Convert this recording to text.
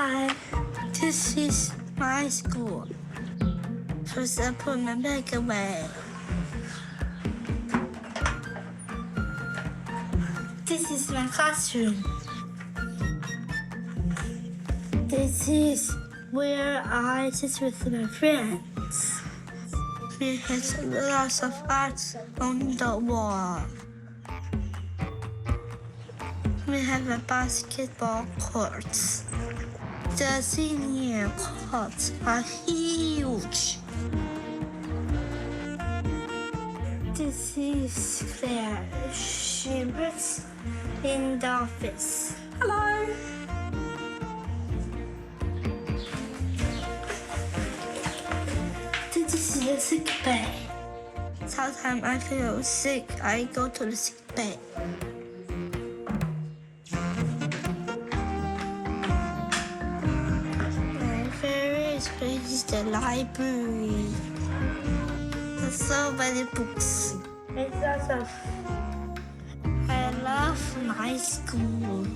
Hi, this is my school. First, I put my bag away. This is my classroom. This is where I sit with my friends. We have lots of art on the wall. We have a basketball court. The senior courts are huge. This is Claire. She works in the office. Hello. This is the sick bay. Sometimes I feel sick. I go to the sick bay. My favorite place is the library. There's so many books. It's awesome. I love my school.